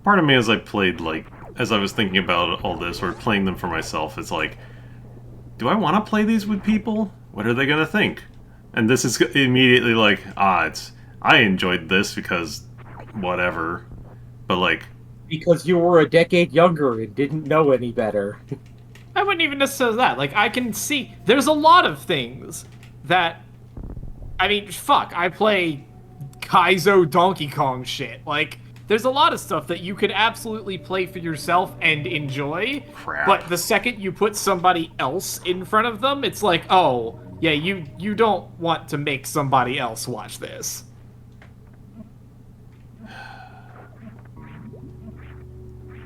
part of me as I played, like, as I was thinking about all this, or playing them for myself, is like, do I want to play these with people? What are they going to think? And this is immediately like, I enjoyed this because whatever. But like, Because you were a decade younger and didn't know any better. I wouldn't even necessarily that. Like, I can see there's a lot of things that, I mean, fuck, I play Kaizo Donkey Kong shit. Like, there's a lot of stuff that you could absolutely play for yourself and enjoy, crap. but the second you put somebody else in front of them, it's like, oh, yeah, you don't want to make somebody else watch this.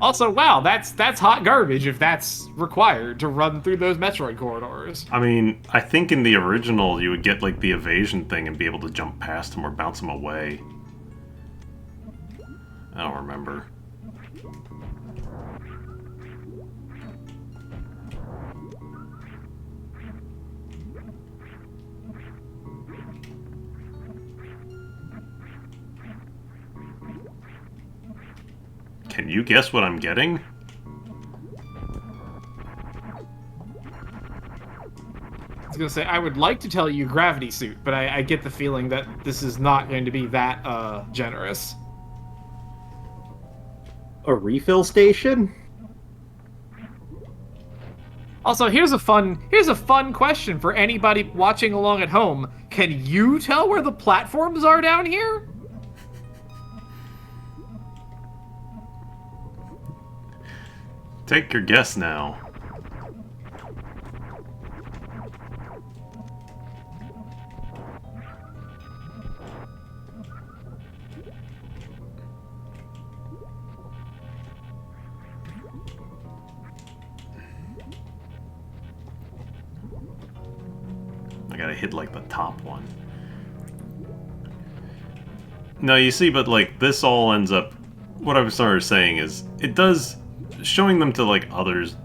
Also, wow, that's hot garbage if that's required to run through those Metroid corridors. I mean, I think in the original you would get like the evasion thing and be able to jump past him or bounce him away. I don't remember. Can you guess what I'm getting? I was gonna say, I would like to tell you gravity suit, but I get the feeling that this is not going to be that generous. A refill station? Also, here's a fun question for anybody watching along at home. Can you tell where the platforms are down here? Take your guess now. I gotta hit like the top one. No, you see, but like this all ends up. What I was sort of saying is, it does showing them to like others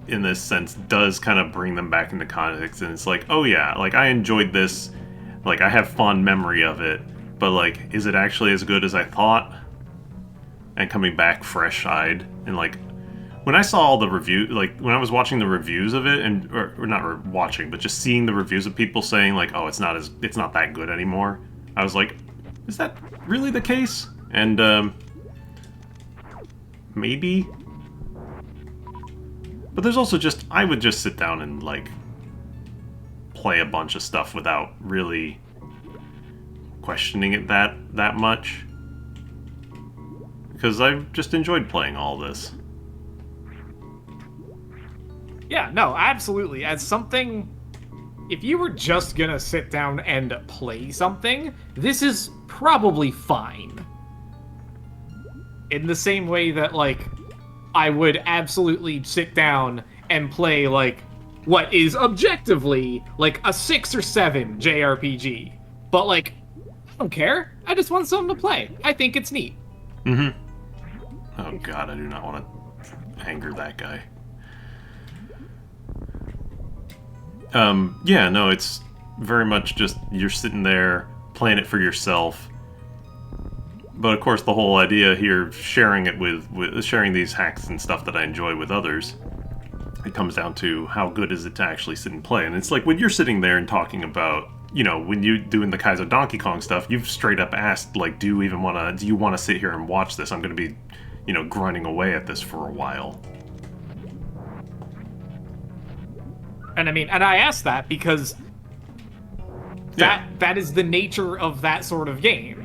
in this sense does kind of bring them back into context, and it's like, oh yeah, like I enjoyed this, like I have fond memory of it, but like, is it actually as good as I thought? And coming back fresh-eyed, and like when I saw all the review, like when I was watching the reviews of it, and or not watching, but just seeing the reviews of people saying like, oh, it's not that good anymore. I was like, is that really the case? And maybe. But there's also just, I would just sit down and, like, play a bunch of stuff without really questioning it that much. Because I've just enjoyed playing all this. Yeah, no, absolutely. As something, if you were just gonna sit down and play something, this is probably fine. In the same way that, like, I would absolutely sit down and play, like, what is objectively, like, a 6 or 7 JRPG. But, like, I don't care. I just want something to play. I think it's neat. Mm-hmm. Oh god, I do not want to anger that guy. Yeah, no, it's very much just, you're sitting there, playing it for yourself. But of course, the whole idea here, sharing it with sharing these hacks and stuff that I enjoy with others, it comes down to how good is it to actually sit and play. And it's like when you're sitting there and talking about, you know, when you doing the Kaizo Donkey Kong stuff, you've straight up asked, like, do you want to sit here and watch this? I'm going to be, you know, grinding away at this for a while. And I mean, and I asked that because that is the nature of that sort of game.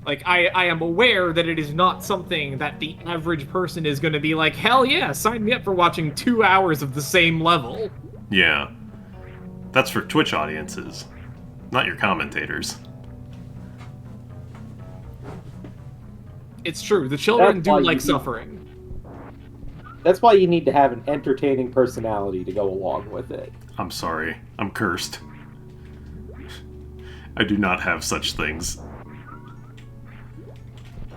Like, I am aware that it is not something that the average person is going to be like, hell yeah, sign me up for watching 2 hours of the same level. Yeah. That's for Twitch audiences, not your commentators. It's true, the children That's do why like suffering. That's why you need to have an entertaining personality to go along with it. I'm sorry. I'm cursed. I do not have such things.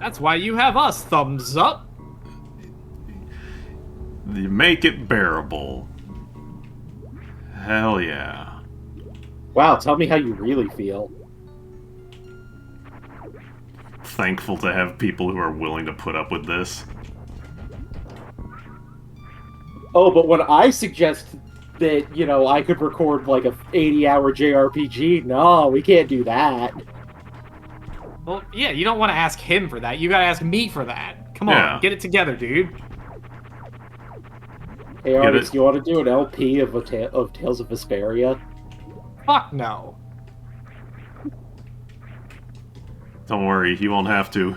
That's why you have us, thumbs up. You make it bearable. Hell yeah. Wow, tell me how you really feel. thankful to have people who are willing to put up with this. Oh, but when I suggest that, I could record like a 80-hour JRPG, no, we can't do that. Well, yeah, you don't want to ask him for that. You gotta ask me for that. Come Yeah. on, get it together, dude. Hey, artist, you want to do an LP of Tales of Vesperia? Fuck no. Don't worry, he won't have to.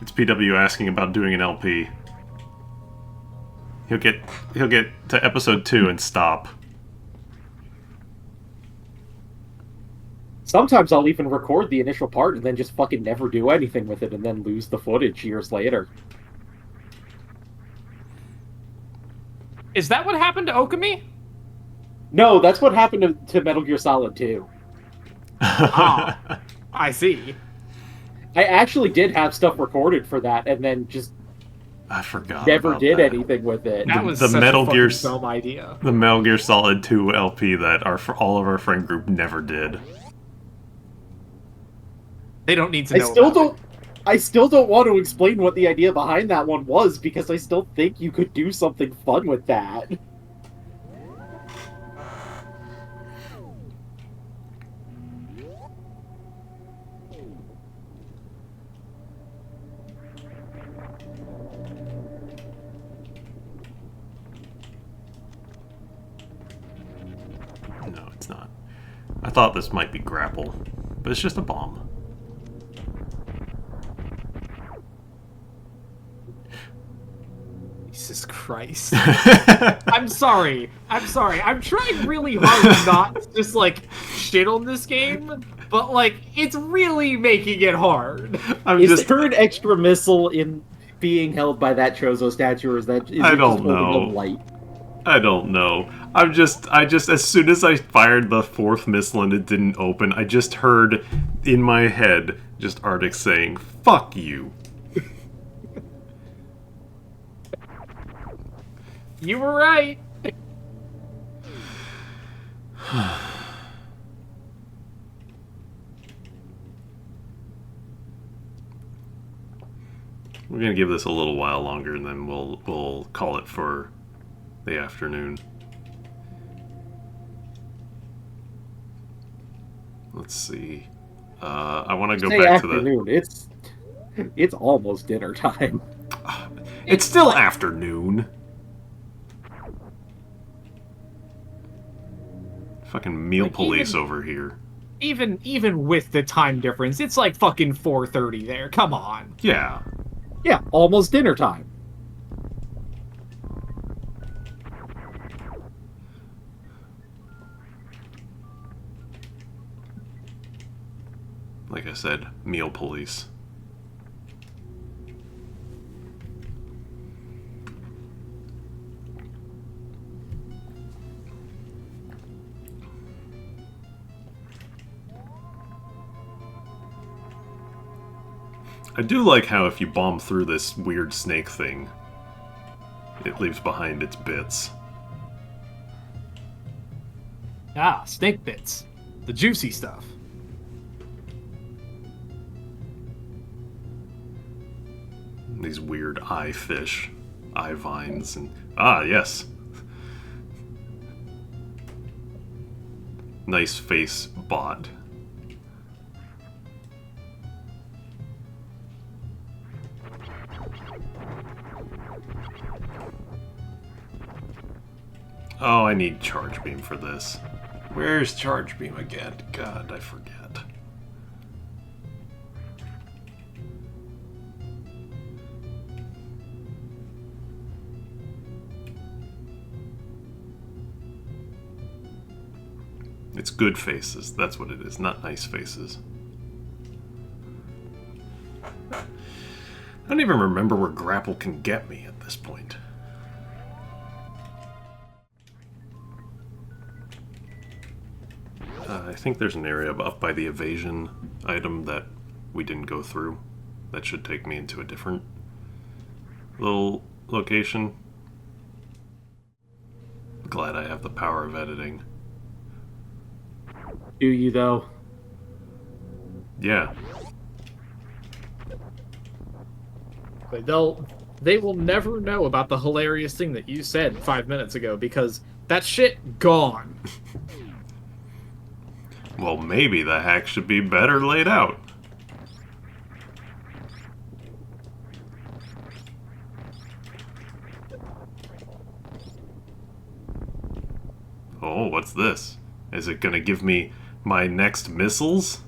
It's PW asking about doing an LP. He'll get to episode 2 and stop. Sometimes I'll even record the initial part and then just fucking never do anything with it and then lose the footage years later. Is that what happened to Okami? No, that's what happened to Metal Gear Solid 2. Ah, I see. I actually did have stuff recorded for that and then just I forgot. never about did that. anything with it. That was the such Metal a Gear fucking dumb idea. The Metal Gear Solid 2 LP that all of our friend group never did. They don't need to I know. still don't want to explain what the idea behind that one was because I still think you could do something fun with that. No, it's not. I thought this might be grapple, but it's just a bomb. Jesus Christ. I'm sorry. I'm trying really hard not to just, shit on this game, but, it's really making it hard. Is there an extra missile in being held by that Chozo statue, or is it I just don't holding know. them light? I don't know. I just, as soon as I fired the 4th missile and it didn't open, I just heard in my head just Arctic saying, "Fuck you." You were right. We're gonna give this a little while longer, and then we'll call it for the afternoon. Let's see. I want to go Say back to afternoon. It's almost dinner time. It's still afternoon. Fucking meal police over here. Even with the time difference, it's like fucking 4:30 there. Come on. Yeah. Yeah, almost dinner time. Like I said, meal police. I do like how if you bomb through this weird snake thing, it leaves behind its bits. Ah, snake bits. The juicy stuff. These weird eye fish, eye vines, and yes. Nice face bot. Oh, I need charge beam for this. Where's charge beam again? God, I forget. It's good faces, that's what it is, not nice faces. I don't even remember where grapple can get me at this point. I think there's an area up by the evasion item that we didn't go through. That should take me into a different little location. Glad I have the power of editing. Do you, though? Yeah. But they will never know about the hilarious thing that you said 5 minutes ago because that shit gone. Well, maybe the hack should be better laid out. Oh, what's this? Is it gonna give me my next missiles?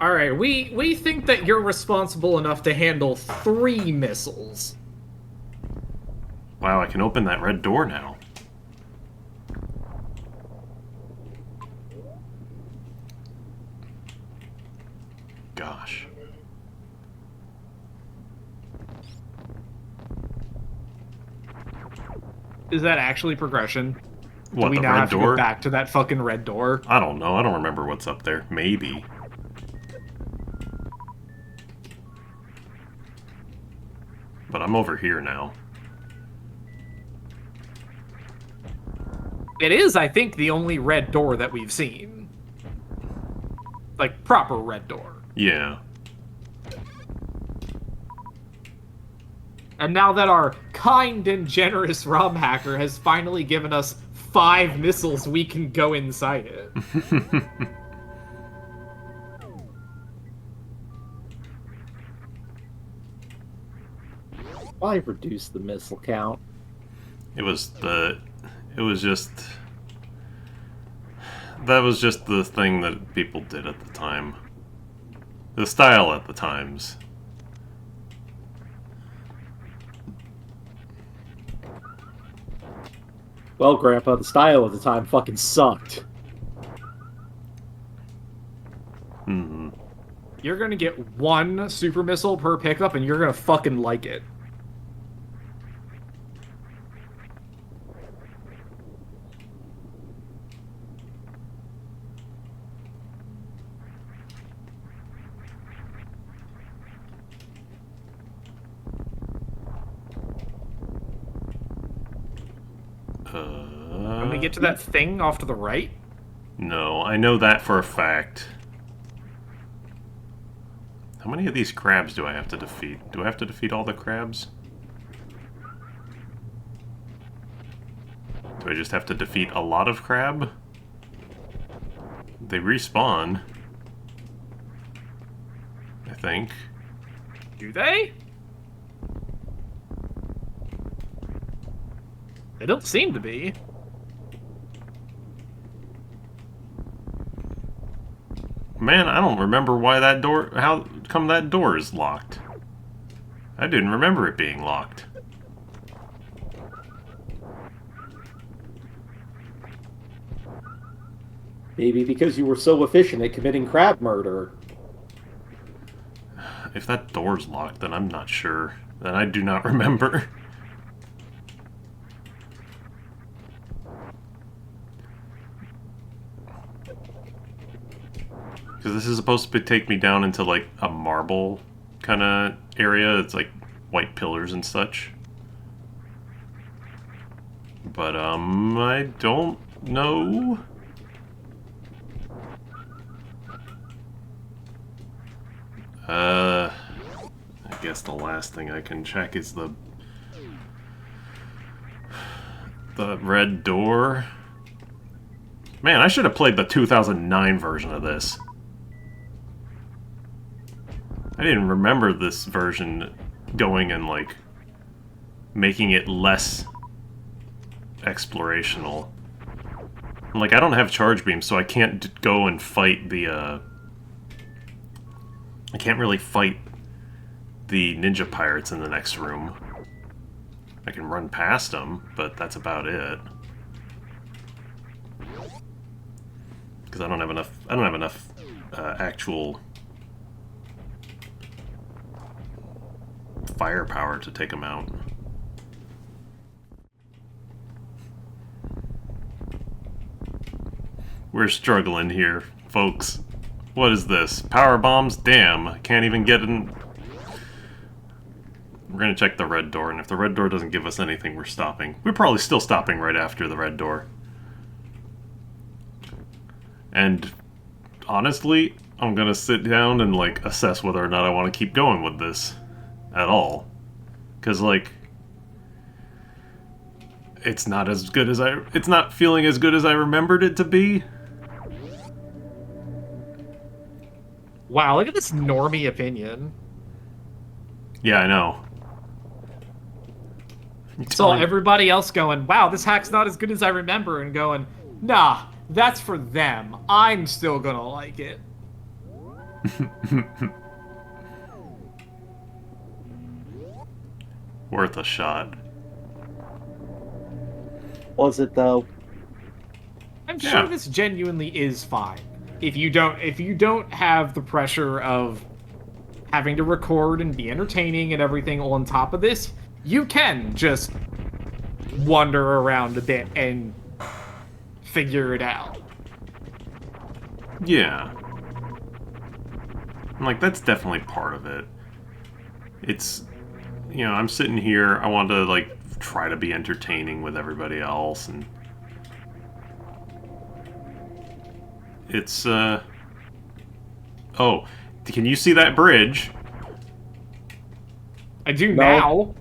Alright, we think that you're responsible enough to handle 3 missiles. Wow, I can open that red door now. Gosh. Is that actually progression? What, Do we the now red have to door? go back to that fucking red door? I don't know. I don't remember what's up there. Maybe. But I'm over here now. It is, I think, the only red door that we've seen. Like, proper red door. Yeah. And now that our kind and generous ROM hacker has finally given us 5 missiles, we can go inside it. Why reduce the missile count? It was just... That was just the thing that people did at the time. The style at the times. Well, Grandpa, the style at the time fucking sucked. Mm-hmm. You're gonna get 1 super missile per pickup, and you're gonna fucking like it. When we get to that thing off to the right, No, I know that for a fact. How many of these crabs do I have to defeat? Do I have to defeat all the crabs? Do I just have to defeat a lot of crab? They respawn. I think. do they? They don't seem to be. Man, I don't remember why that door... How come that door is locked? I didn't remember it being locked. Maybe because you were so efficient at committing crab murder. If that door's locked, then I'm not sure. Then I do not remember. Because this is supposed to take me down into, like, a marble kind of area. It's, like, white pillars and such. But, I don't know. I guess the last thing I can check is the red door. Man, I should have played the 2009 version of this. I didn't remember this version going and, like, making it less explorational. And, like, I don't have charge beams, so I can't go and fight the, I can't really fight the ninja pirates in the next room. I can run past them, but that's about it. Because I don't have enough actual firepower to take them out. We're struggling here, folks. What is this? Power bombs? Damn, I can't even get in. We're gonna check the red door, and if the red door doesn't give us anything, we're stopping. We're probably still stopping right after the red door. And honestly, I'm gonna sit down and, like, assess whether or not I want to keep going with this at all. Because, like, it's not as good as it's not feeling as good as I remembered it to be. Wow, look at this normie opinion. Yeah, I know. So everybody else going, wow, this hack's not as good as I remember, and going, nah, that's for them. I'm still gonna like it. Worth a shot. Was it though? I'm sure this genuinely is fine. If you don't have the pressure of having to record and be entertaining and everything on top of this, you can just wander around a bit and figure it out. Yeah. Like, that's definitely part of it. It's, you know, I'm sitting here, I want to, like, try to be entertaining with everybody else, and it's, oh, can you see that bridge? I do No. now.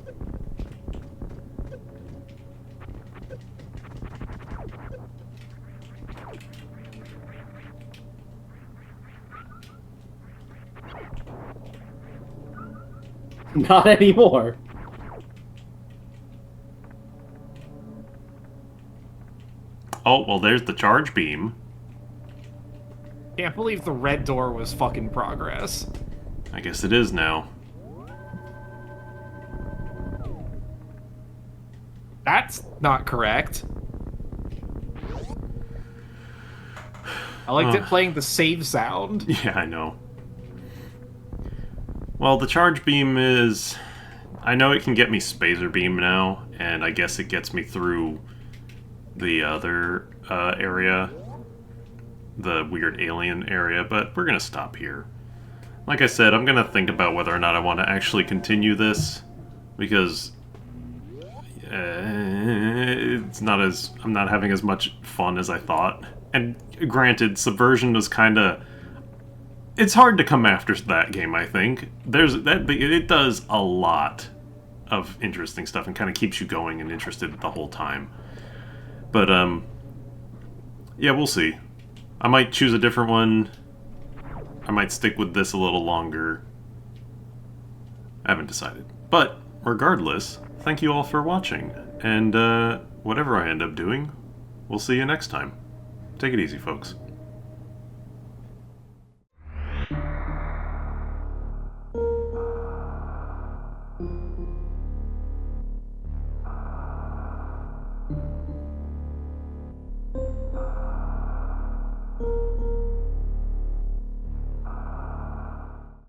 Not anymore. Oh, well, there's the charge beam. Can't believe the red door was fucking progress. I guess it is now. That's not correct. I liked it playing the save sound. Yeah, I know. Well, the charge beam is... I know it can get me Spazer Beam now, and I guess it gets me through the other area. The weird alien area, but we're gonna stop here. Like I said, I'm gonna think about whether or not I want to actually continue this, because it's not as... I'm not having as much fun as I thought. And granted, Subversion was kinda... It's hard to come after that game, I think. It does a lot of interesting stuff and kind of keeps you going and interested the whole time. But, yeah, we'll see. I might choose a different one. I might stick with this a little longer. I haven't decided. But, regardless, thank you all for watching. And, whatever I end up doing, we'll see you next time. Take it easy, folks.